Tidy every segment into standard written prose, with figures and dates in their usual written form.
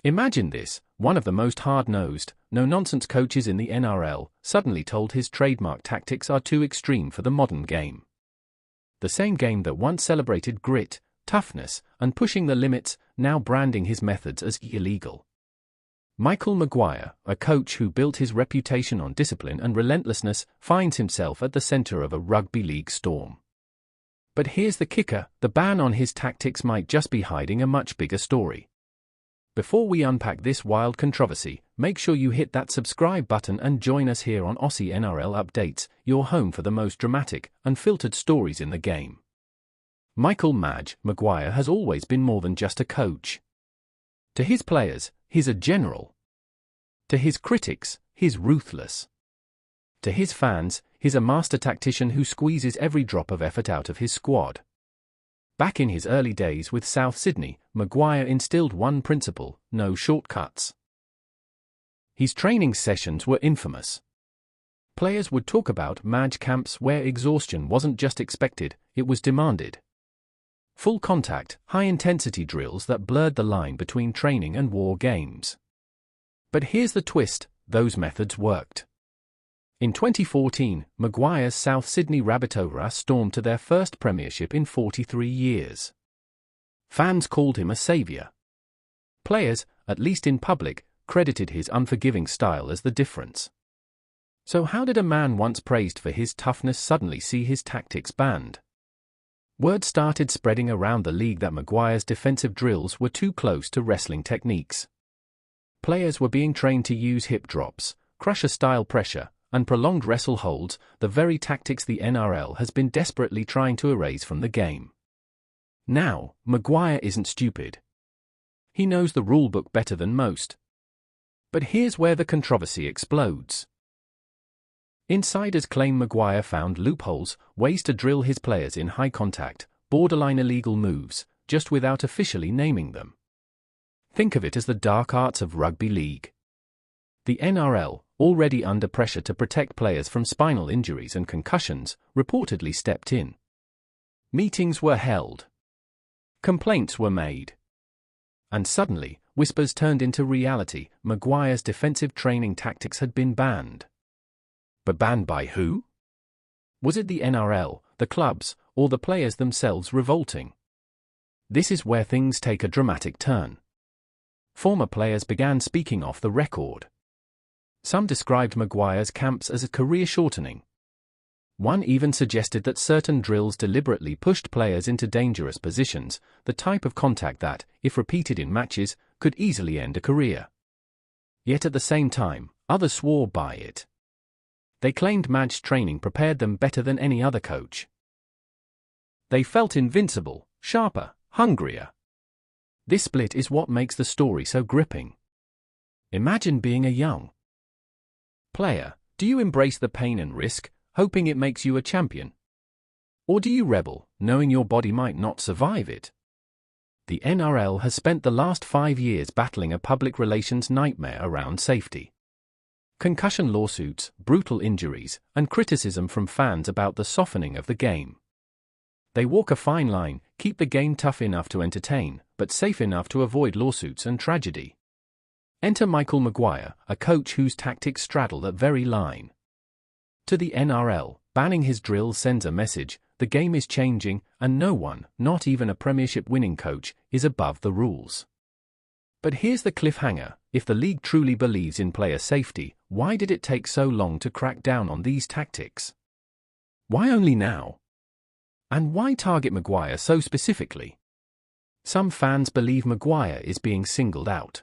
Imagine this: one of the most hard-nosed, no-nonsense coaches in the NRL suddenly told his trademark tactics are too extreme for the modern game. The same game that once celebrated grit, toughness, and pushing the limits, now branding his methods as illegal. Michael Maguire, a coach who built his reputation on discipline and relentlessness, finds himself at the center of a rugby league storm. But here's the kicker: the ban on his tactics might just be hiding a much bigger story. Before we unpack this wild controversy, make sure you hit that subscribe button and join us here on Aussie NRL Updates, your home for the most dramatic, unfiltered stories in the game. Michael Maguire has always been more than just a coach. To his players, he's a general. To his critics, he's ruthless. To his fans, he's a master tactician who squeezes every drop of effort out of his squad. Back in his early days with South Sydney, Maguire instilled one principle: no shortcuts. His training sessions were infamous. Players would talk about Maj camps where exhaustion wasn't just expected, it was demanded. Full contact, high-intensity drills that blurred the line between training and war games. But here's the twist: those methods worked. In 2014, Maguire's South Sydney Rabbitohs stormed to their first premiership in 43 years. Fans called him a savior. Players, at least in public, credited his unforgiving style as the difference. So how did a man once praised for his toughness suddenly see his tactics banned? Word started spreading around the league that Maguire's defensive drills were too close to wrestling techniques. Players were being trained to use hip drops, crusher-style pressure, and prolonged wrestle holds, the very tactics the NRL has been desperately trying to erase from the game. Now, Maguire isn't stupid. He knows the rulebook better than most. But here's where the controversy explodes. Insiders claim Maguire found loopholes, ways to drill his players in high-contact, borderline illegal moves, just without officially naming them. Think of it as the dark arts of rugby league. The NRL, already under pressure to protect players from spinal injuries and concussions, reportedly stepped in. Meetings were held. Complaints were made. And suddenly, whispers turned into reality: Maguire's defensive training tactics had been banned. But banned by who? Was it the NRL, the clubs, or the players themselves revolting? This is where things take a dramatic turn. Former players began speaking off the record. Some described Maguire's camps as a career-shortening. One even suggested that certain drills deliberately pushed players into dangerous positions, the type of contact that, if repeated in matches, could easily end a career. Yet at the same time, others swore by it. They claimed Maj's training prepared them better than any other coach. They felt invincible, sharper, hungrier. This split is what makes the story so gripping. Imagine being a young player. Do you embrace the pain and risk, hoping it makes you a champion? Or do you rebel, knowing your body might not survive it? The NRL has spent the last 5 years battling a public relations nightmare around safety. Concussion lawsuits, brutal injuries, and criticism from fans about the softening of the game. They walk a fine line, keep the game tough enough to entertain, but safe enough to avoid lawsuits and tragedy. Enter Michael Maguire, a coach whose tactics straddle that very line. To the NRL, banning his drills sends a message: the game is changing, and no one, not even a premiership-winning coach, is above the rules. But here's the cliffhanger: if the league truly believes in player safety, why did it take so long to crack down on these tactics? Why only now? And why target Maguire so specifically? Some fans believe Maguire is being singled out.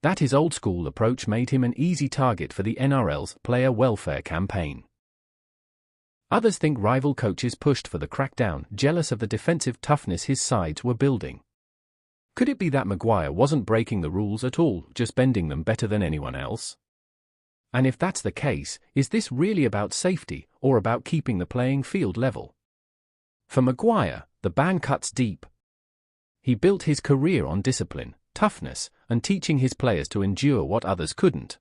That his old-school approach made him an easy target for the NRL's player welfare campaign. Others think rival coaches pushed for the crackdown, jealous of the defensive toughness his sides were building. Could it be that Maguire wasn't breaking the rules at all, just bending them better than anyone else? And if that's the case, is this really about safety, or about keeping the playing field level? For Maguire, the ban cuts deep. He built his career on discipline, toughness, and teaching his players to endure what others couldn't.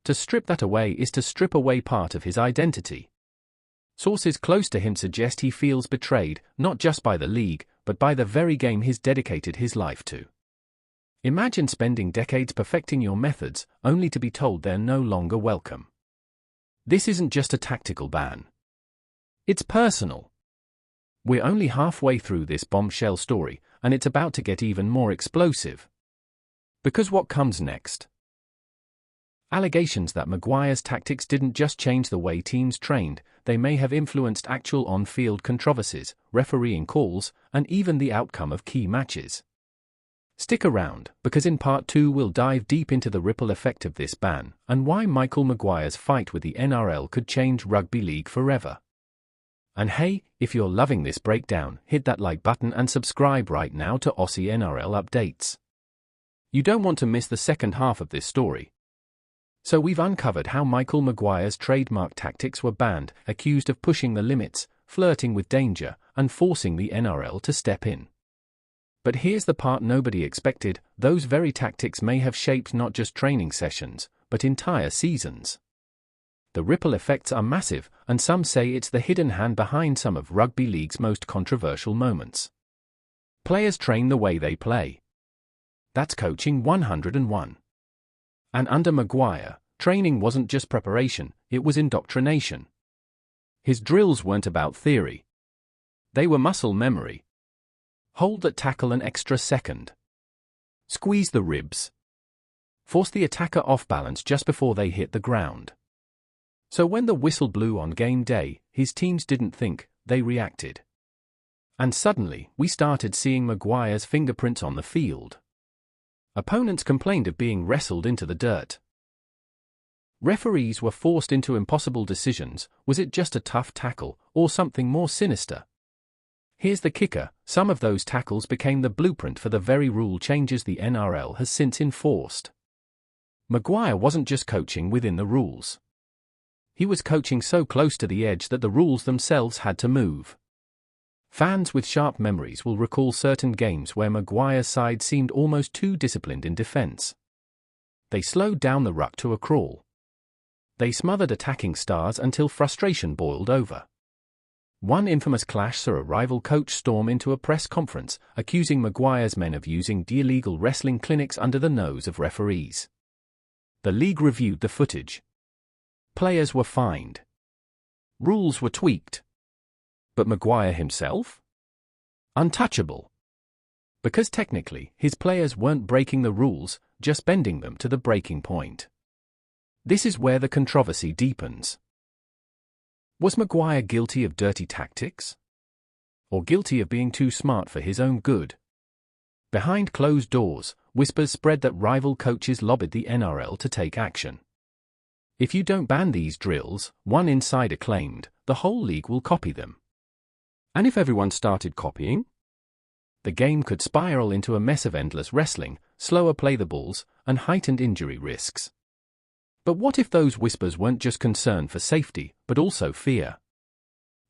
To strip that away is to strip away part of his identity. Sources close to him suggest he feels betrayed, not just by the league, but by the very game he's dedicated his life to. Imagine spending decades perfecting your methods, only to be told they're no longer welcome. This isn't just a tactical ban. It's personal. We're only halfway through this bombshell story, and it's about to get even more explosive. Because what comes next? Allegations that Maguire's tactics didn't just change the way teams trained, they may have influenced actual on-field controversies, refereeing calls, and even the outcome of key matches. Stick around, because in part 2 we'll dive deep into the ripple effect of this ban, and why Michael Maguire's fight with the NRL could change rugby league forever. And hey, if you're loving this breakdown, hit that like button and subscribe right now to Aussie NRL updates. You don't want to miss the second half of this story. So we've uncovered how Michael Maguire's trademark tactics were banned, accused of pushing the limits, flirting with danger, and forcing the NRL to step in. But here's the part nobody expected: those very tactics may have shaped not just training sessions, but entire seasons. The ripple effects are massive, and some say it's the hidden hand behind some of rugby league's most controversial moments. Players train the way they play. That's coaching 101. And under Maguire, training wasn't just preparation, it was indoctrination. His drills weren't about theory. They were muscle memory. Hold that tackle an extra second. Squeeze the ribs. Force the attacker off balance just before they hit the ground. So when the whistle blew on game day, his teams didn't think, they reacted. And suddenly, we started seeing Maguire's fingerprints on the field. Opponents complained of being wrestled into the dirt. Referees were forced into impossible decisions: was it just a tough tackle, or something more sinister? Here's the kicker: some of those tackles became the blueprint for the very rule changes the NRL has since enforced. Maguire wasn't just coaching within the rules. He was coaching so close to the edge that the rules themselves had to move. Fans with sharp memories will recall certain games where Maguire's side seemed almost too disciplined in defense. They slowed down the ruck to a crawl. They smothered attacking stars until frustration boiled over. One infamous clash saw a rival coach storm into a press conference, accusing Maguire's men of using illegal wrestling clinics under the nose of referees. The league reviewed the footage. Players were fined. Rules were tweaked. But Maguire himself? Untouchable. Because technically, his players weren't breaking the rules, just bending them to the breaking point. This is where the controversy deepens. Was Maguire guilty of dirty tactics? Or guilty of being too smart for his own good? Behind closed doors, whispers spread that rival coaches lobbied the NRL to take action. If you don't ban these drills, one insider claimed, the whole league will copy them. And if everyone started copying? The game could spiral into a mess of endless wrestling, slower play the balls, and heightened injury risks. But what if those whispers weren't just concern for safety, but also fear?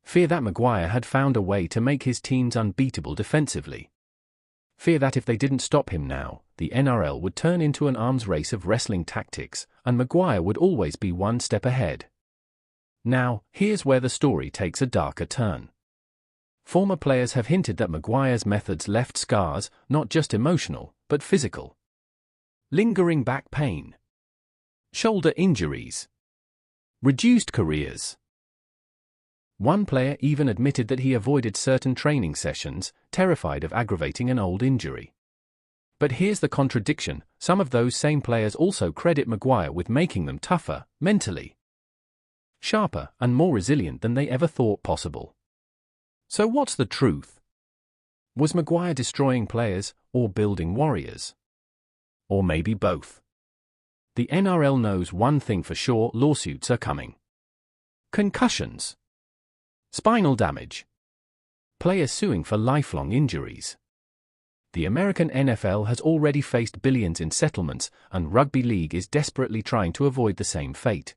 Fear that Maguire had found a way to make his teams unbeatable defensively. Fear that if they didn't stop him now, the NRL would turn into an arms race of wrestling tactics, and Maguire would always be one step ahead. Now, here's where the story takes a darker turn. Former players have hinted that Maguire's methods left scars, not just emotional, but physical. Lingering back pain. Shoulder injuries. Reduced careers. One player even admitted that he avoided certain training sessions, terrified of aggravating an old injury. But here's the contradiction: some of those same players also credit Maguire with making them tougher, mentally. Sharper, and more resilient than they ever thought possible. So what's the truth? Was Maguire destroying players, or building warriors? Or maybe both? The NRL knows one thing for sure: lawsuits are coming. Concussions. Spinal damage. Players suing for lifelong injuries. The American NFL has already faced billions in settlements, and rugby league is desperately trying to avoid the same fate.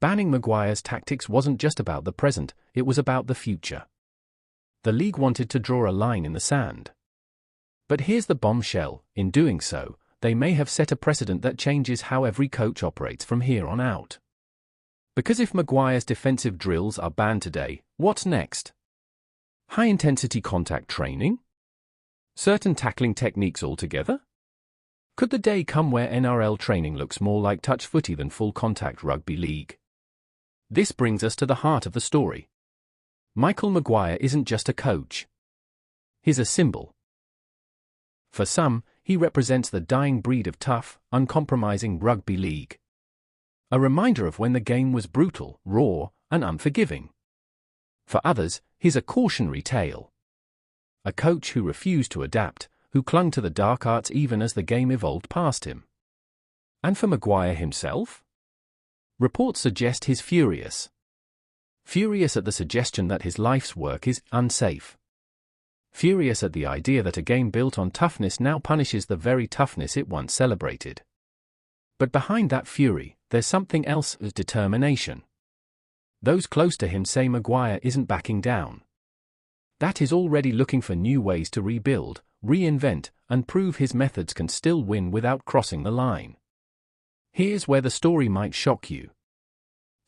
Banning Maguire's tactics wasn't just about the present, it was about the future. The league wanted to draw a line in the sand. But here's the bombshell: in doing so, they may have set a precedent that changes how every coach operates from here on out. Because if Maguire's defensive drills are banned today, what's next? High-intensity contact training? Certain tackling techniques altogether? Could the day come where NRL training looks more like touch footy than full-contact rugby league? This brings us to the heart of the story. Michael Maguire isn't just a coach. He's a symbol. For some, he represents the dying breed of tough, uncompromising rugby league. A reminder of when the game was brutal, raw, and unforgiving. For others, he's a cautionary tale. A coach who refused to adapt, who clung to the dark arts even as the game evolved past him. And for Maguire himself? Reports suggest he's furious. Furious at the suggestion that his life's work is unsafe. Furious at the idea that a game built on toughness now punishes the very toughness it once celebrated. But behind that fury, there's something else: determination. Those close to him say Maguire isn't backing down. That he's already looking for new ways to rebuild, reinvent, and prove his methods can still win without crossing the line. Here's where the story might shock you.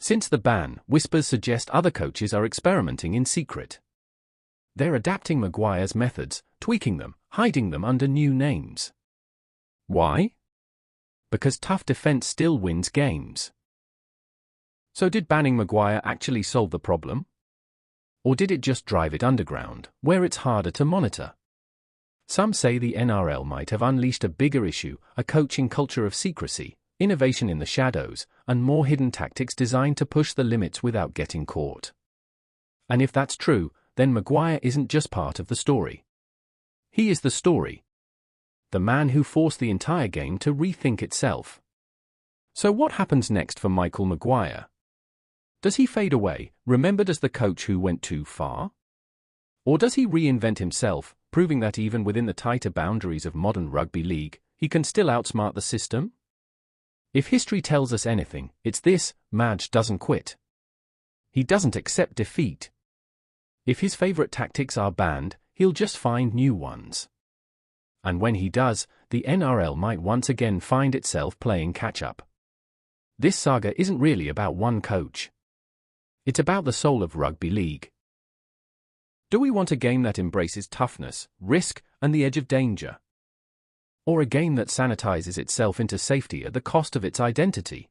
Since the ban, whispers suggest other coaches are experimenting in secret. They're adapting Maguire's methods, tweaking them, hiding them under new names. Why? Because tough defense still wins games. So did banning Maguire actually solve the problem? Or did it just drive it underground, where it's harder to monitor? Some say the NRL might have unleashed a bigger issue: a coaching culture of secrecy, innovation in the shadows, and more hidden tactics designed to push the limits without getting caught. And if that's true, then Maguire isn't just part of the story. He is the story. The man who forced the entire game to rethink itself. So what happens next for Michael Maguire? Does he fade away, remembered as the coach who went too far? Or does he reinvent himself, proving that even within the tighter boundaries of modern rugby league, he can still outsmart the system? If history tells us anything, it's this: Madge doesn't quit. He doesn't accept defeat. If his favorite tactics are banned, he'll just find new ones. And when he does, the NRL might once again find itself playing catch-up. This saga isn't really about one coach. It's about the soul of rugby league. Do we want a game that embraces toughness, risk, and the edge of danger? Or a game that sanitizes itself into safety at the cost of its identity?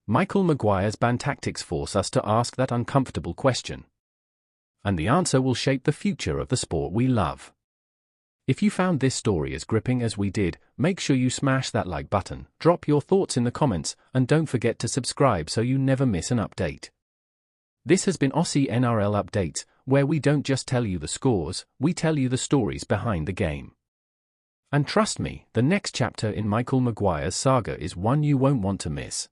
Michael Maguire's ban tactics force us to ask that uncomfortable question. And the answer will shape the future of the sport we love. If you found this story as gripping as we did, make sure you smash that like button, drop your thoughts in the comments, and don't forget to subscribe so you never miss an update. This has been Aussie NRL Updates, where we don't just tell you the scores, we tell you the stories behind the game. And trust me, the next chapter in Michael Maguire's saga is one you won't want to miss.